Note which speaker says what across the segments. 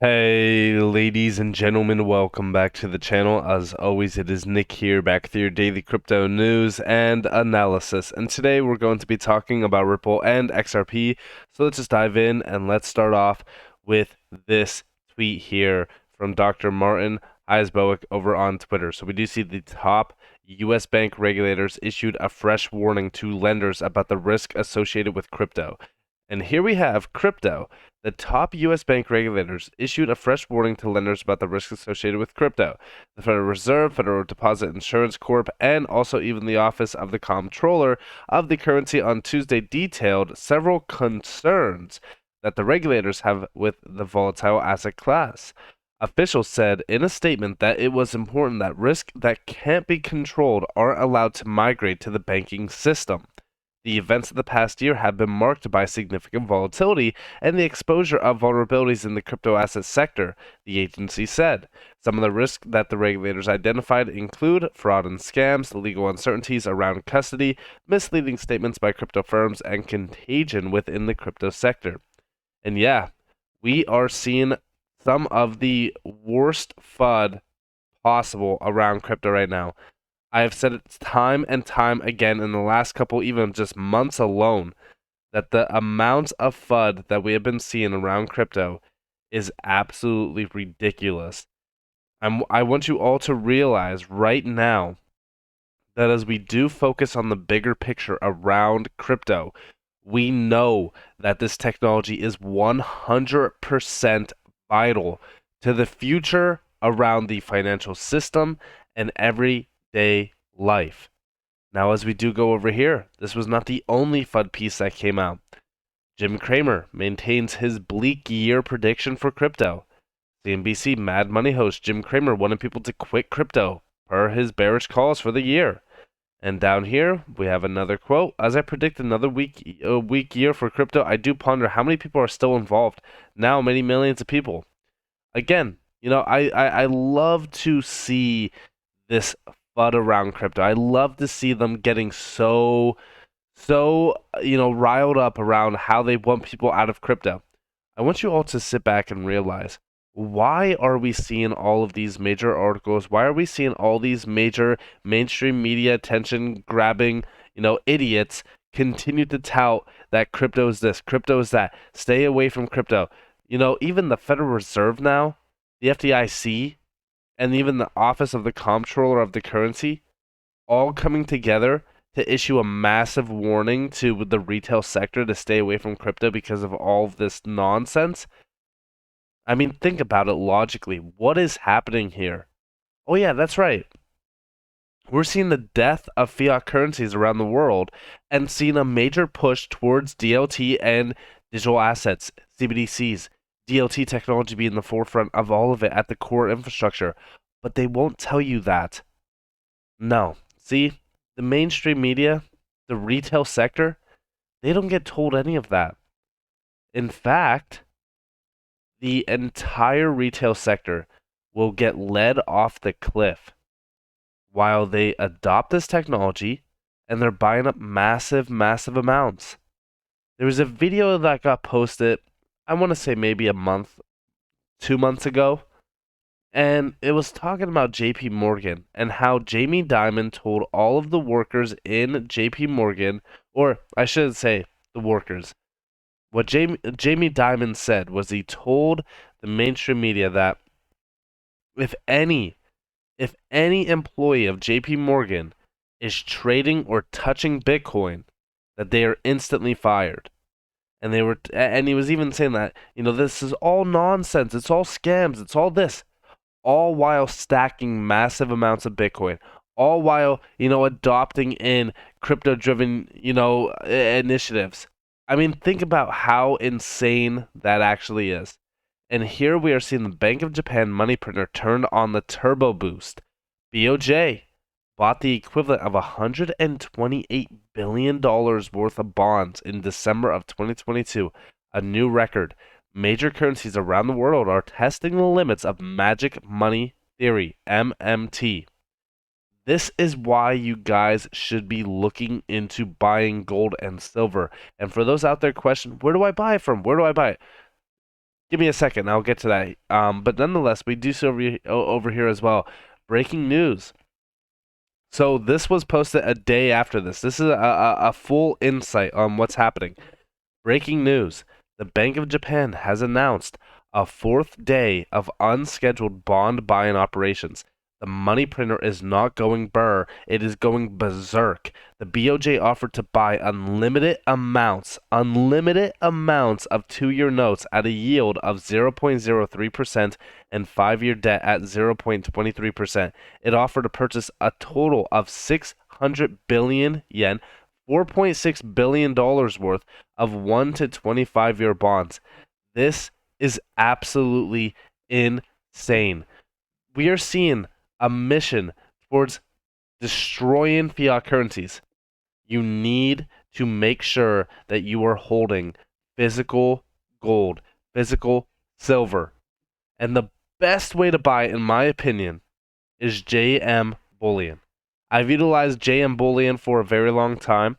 Speaker 1: Hey, ladies and gentlemen, welcome back to the channel. As always, it is Nick here, back with your daily crypto news and analysis. And today we're going to be talking about Ripple and XRP. So let's just dive in and let's start off with this tweet here from Dr. Martin Eisbowick over on Twitter. So we do see the top US bank regulators issued a fresh warning to lenders about the risk associated with crypto. And here we have crypto. The top U.S. bank regulators issued a fresh warning to lenders about the risks associated with crypto. The Federal Reserve, Federal Deposit Insurance Corp., and also even the Office of the Comptroller of the Currency on Tuesday detailed several concerns that the regulators have with the volatile asset class. Officials said in a statement that it was important that risks that can't be controlled aren't allowed to migrate to the banking system. The events of the past year have been marked by significant volatility and the exposure of vulnerabilities in the crypto asset sector, the agency said. Some of the risks that the regulators identified include fraud and scams, legal uncertainties around custody, misleading statements by crypto firms, and contagion within the crypto sector. And yeah, we are seeing some of the worst FUD possible around crypto right now. I have said it time and time again in the last couple, even just months alone, that the amount of FUD that we have been seeing around crypto is absolutely ridiculous. I want you all to realize right now that as we do focus on the bigger picture around crypto, we know that this technology is 100% vital to the future around the financial system and everyday life. Now, as we do go over here, this was not the only FUD piece that came out. Jim Cramer maintains his bleak year prediction for crypto. CNBC Mad Money host Jim Cramer wanted people to quit crypto per his bearish calls for the year. And down here, we have another quote. As I predict another weak year for crypto, I do ponder how many people are still involved. Now, many millions of people. Again, I love to see this FUD around crypto. I love to see them getting so riled up around how they want people out of crypto. I want you all to sit back and realize, why are we seeing all of these major articles? Why are we seeing all these major mainstream media attention grabbing, idiots continue to tout that crypto is this, crypto is that, stay away from crypto? Even the Federal Reserve now, the FDIC, and even the Office of the Comptroller of the Currency, all coming together to issue a massive warning to the retail sector to stay away from crypto because of all of this nonsense. I mean, think about it logically. What is happening here? Oh, yeah, that's right. We're seeing the death of fiat currencies around the world and seeing a major push towards DLT and digital assets, CBDCs, DLT technology being the forefront of all of it at the core infrastructure. But they won't tell you that. No. See, the mainstream media, the retail sector, they don't get told any of that. In fact, the entire retail sector will get led off the cliff while they adopt this technology and they're buying up massive, massive amounts. There was a video that got posted, I want to say maybe a month, 2 months ago, and it was talking about JP Morgan and how Jamie Dimon told all of the workers in JP Morgan, or I should say the workers, what Jamie Dimon said was he told the mainstream media that if any employee of JP Morgan is trading or touching Bitcoin, that they are instantly fired. And he was even saying that, this is all nonsense, it's all scams, it's all this, all while stacking massive amounts of Bitcoin, all while, adopting in crypto-driven, initiatives. I mean, think about how insane that actually is. And here we are seeing the Bank of Japan money printer turned on the turbo boost. BOJ bought the equivalent of $128 billion worth of bonds in December of 2022, a new record. Major currencies around the world are testing the limits of magic money theory, MMT. This is why you guys should be looking into buying gold and silver. And for those out there questioning, where do I buy it from? Where do I buy it? Give me a second, I'll get to that. But nonetheless, we do see over here as well. Breaking news. So this was posted a day after this. This is a full insight on what's happening. Breaking news. The Bank of Japan has announced a fourth day of unscheduled bond buying operations. The money printer is not going burr, it is going berserk. The BOJ offered to buy unlimited amounts of 2-year notes at a yield of 0.03% and 5-year debt at 0.23%. It offered to purchase a total of 600 billion yen, $4.6 billion worth of 1 to 25-year bonds. This is absolutely insane. We are seeing a mission towards destroying fiat currencies. You need to make sure that you are holding physical gold, physical silver. And the best way to buy, in my opinion, is JM Bullion. I've utilized JM Bullion for a very long time.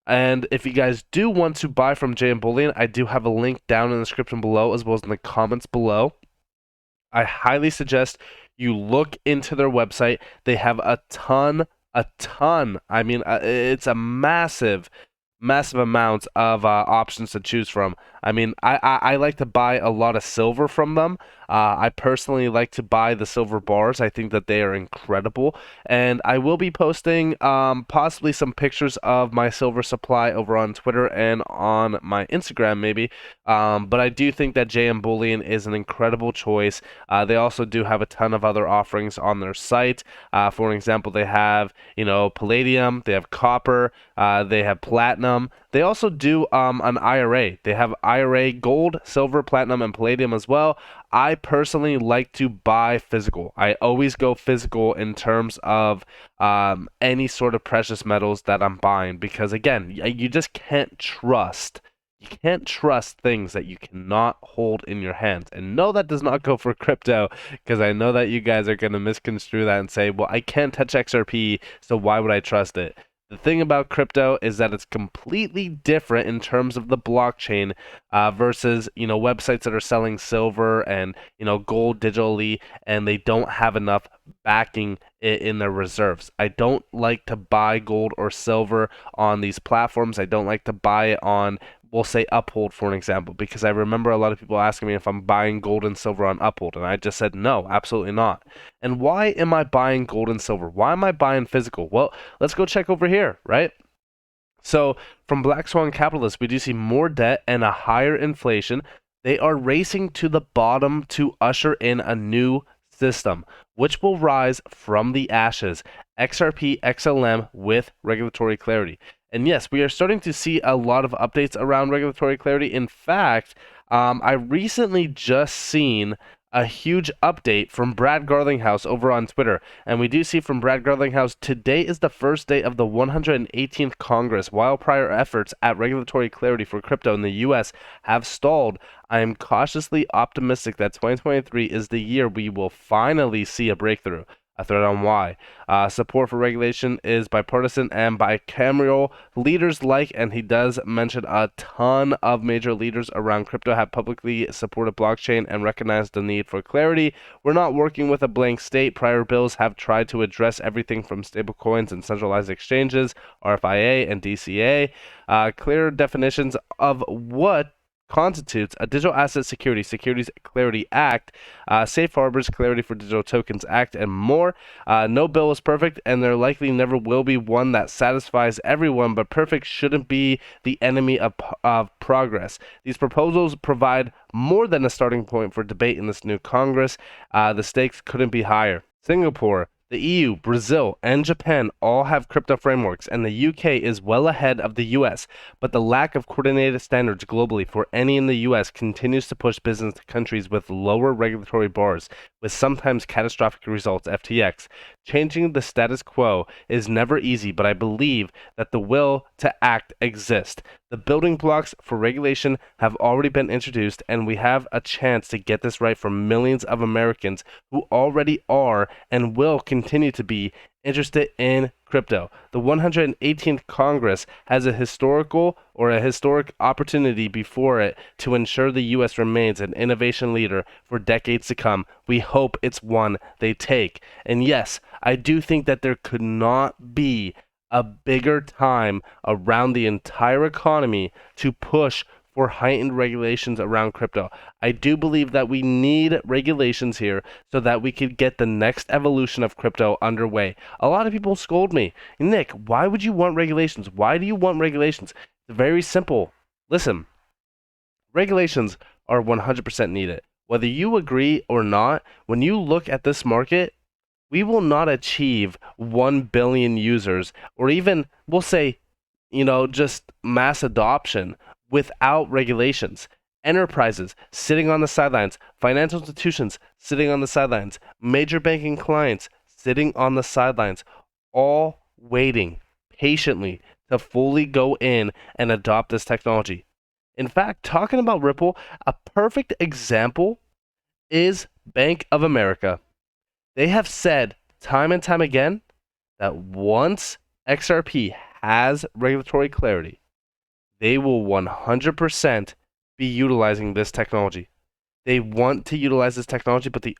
Speaker 1: And if you guys do want to buy from JM Bullion, I do have a link down in the description below as well as in the comments below. I highly suggest you look into their website. They have a ton. I mean, it's a massive amount of options to choose from. I mean, I like to buy a lot of silver from them. I personally like to buy the silver bars. I think that they are incredible. And I will be posting possibly some pictures of my silver supply over on Twitter and on my Instagram maybe. But I do think that JM Bullion is an incredible choice. They also do have a ton of other offerings on their site. For example, they have, palladium, they have copper, they have platinum. They also do an IRA. They have IRA gold, silver, platinum, and palladium as well. I personally like to buy physical. I always go physical in terms of any sort of precious metals that I'm buying because, again, you just can't trust. You can't trust things that you cannot hold in your hands. And no, that does not go for crypto because I know that you guys are going to misconstrue that and say, well, I can't touch XRP, so why would I trust it? The thing about crypto is that it's completely different in terms of the blockchain versus, websites that are selling silver and, gold digitally and they don't have enough backing in their reserves. I don't like to buy gold or silver on these platforms. I don't like to buy it on, we'll say Uphold for an example, because I remember a lot of people asking me if I'm buying gold and silver on Uphold, and I just said no, absolutely not. And why am I buying gold and silver? Why am I buying physical? Well, let's go check over here, right? So from Black Swan Capitalists, we do see more debt and a higher inflation. They are racing to the bottom to usher in a new system, which will rise from the ashes. XRP XLM with regulatory clarity. And yes, we are starting to see a lot of updates around regulatory clarity. In fact, I recently just seen a huge update from Brad Garlinghouse over on Twitter. And we do see from Brad Garlinghouse, today is the first day of the 118th Congress. While prior efforts at regulatory clarity for crypto in the US have stalled, I am cautiously optimistic that 2023 is the year we will finally see a breakthrough. A thread on why. Support for regulation is bipartisan and bicameral. Leaders and he does mention a ton of major leaders around crypto have publicly supported blockchain and recognized the need for clarity. We're not working with a blank state. Prior bills have tried to address everything from stablecoins and centralized exchanges, RFIA and DCA. Clear definitions of what constitutes a Digital Asset Securities Clarity Act, Safe Harbors, Clarity for Digital Tokens Act, and more. No bill is perfect, and there likely never will be one that satisfies everyone, but perfect shouldn't be the enemy of progress. These proposals provide more than a starting point for debate in this new Congress. The stakes couldn't be higher. Singapore, the EU, Brazil, and Japan all have crypto frameworks, and the UK is well ahead of the US, but the lack of coordinated standards globally for any in the US continues to push business to countries with lower regulatory bars, with sometimes catastrophic results. FTX. Changing the status quo is never easy, but I believe that the will to act exists. The building blocks for regulation have already been introduced, and we have a chance to get this right for millions of Americans who already are and will continue to be interested in crypto. The 118th Congress has a historic opportunity before it to ensure the U.S. remains an innovation leader for decades to come. We hope it's one they take. And yes, I do think that there could not be a bigger time around the entire economy to push for heightened regulations around crypto. I do believe that we need regulations here so that we could get the next evolution of crypto underway. A lot of people scold me, Nick, why would you want regulations? Why do you want regulations? It's very simple. Listen, regulations are 100% needed. Whether you agree or not, when you look at this market, we will not achieve 1 billion users or even, we'll say, just mass adoption without regulations. Enterprises sitting on the sidelines, financial institutions sitting on the sidelines, major banking clients sitting on the sidelines, all waiting patiently to fully go in and adopt this technology. In fact, talking about Ripple, a perfect example is Bank of America. They have said time and time again that once XRP has regulatory clarity, they will 100% be utilizing this technology. They want to utilize this technology, but the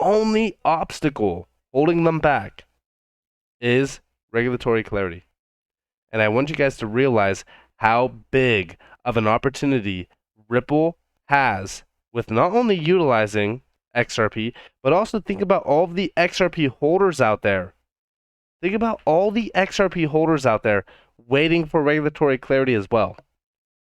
Speaker 1: only obstacle holding them back is regulatory clarity. And I want you guys to realize how big of an opportunity Ripple has with not only utilizing XRP, but also think about all of the XRP holders out there. Think about all the XRP holders out there waiting for regulatory clarity as well.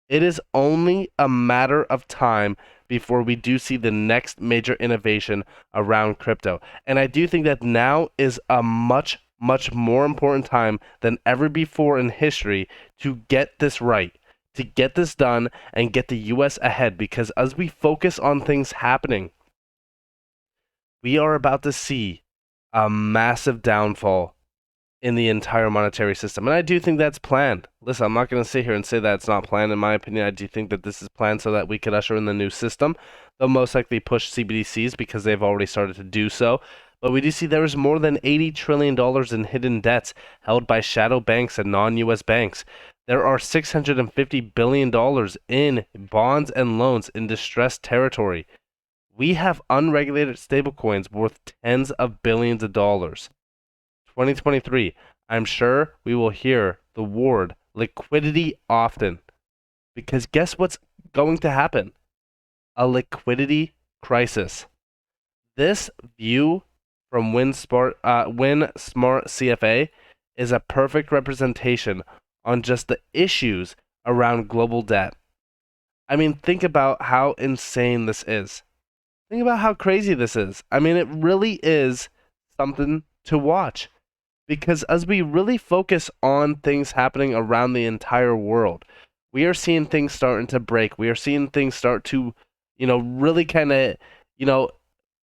Speaker 1: It is only a matter of time before we do see the next major innovation around crypto. And I do think that now is a much, much more important time than ever before in history to get this right, to get this done and get the US ahead. Because as we focus on things happening, we are about to see a massive downfall in the entire monetary system. And I do think that's planned. Listen, I'm not going to sit here and say that it's not planned. In my opinion, I do think that this is planned so that we could usher in the new system. They'll most likely push CBDCs because they've already started to do so. But we do see there is more than $80 trillion in hidden debts held by shadow banks and non-US banks. There are $650 billion in bonds and loans in distressed territory. We have unregulated stablecoins worth tens of billions of dollars. 2023, I'm sure we will hear the word liquidity often. Because guess what's going to happen? A liquidity crisis. This view from WinSmart CFA is a perfect representation on just the issues around global debt. I mean, think about how insane this is. Think about how crazy this is. I mean, it really is something to watch. Because as we really focus on things happening around the entire world, we are seeing things starting to break. We are seeing things start to, really kind of,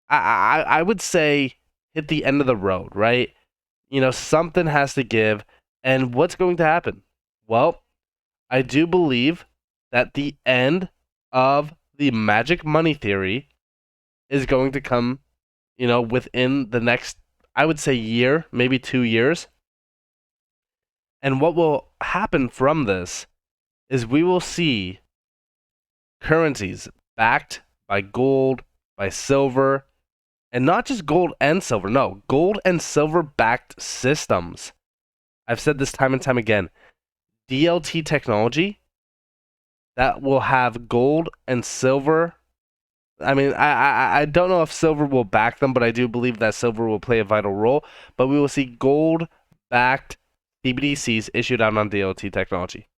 Speaker 1: I would say hit the end of the road, right? Something has to give. And what's going to happen? Well, I do believe that the end of the magic money theory is going to come, within the next, I would say, year, maybe 2 years. And what will happen from this is we will see currencies backed by gold, by silver, and not just gold and silver. No, gold and silver backed systems. I've said this time and time again. DLT technology that will have gold and silver. I mean, I don't know if silver will back them, but I do believe that silver will play a vital role. But we will see gold-backed CBDCs issued out on DLT technology.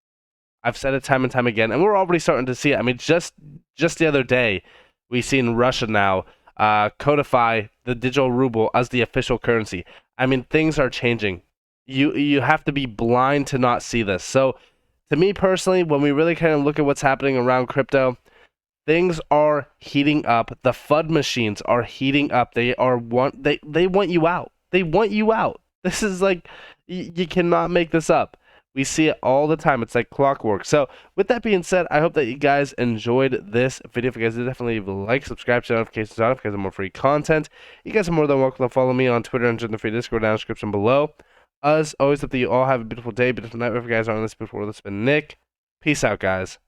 Speaker 1: I've said it time and time again, and we're already starting to see it. I mean, just the other day, we've seen Russia now codify the digital ruble as the official currency. I mean, things are changing. You have to be blind to not see this. So, to me personally, when we really kind of look at what's happening around crypto, things are heating up. The FUD machines are heating up. They want you out. They want you out. This is like, you cannot make this up. We see it all the time. It's like clockwork. So with that being said, I hope that you guys enjoyed this video. If you guys did, definitely leave a like, subscribe to notifications on if you guys have more free content. You guys are more than welcome to follow me on Twitter and join the free Discord down in the description below. As always, hope that you all have a beautiful day, beautiful night, wherever you guys are on this beautiful world. It's been Nick. Peace out, guys.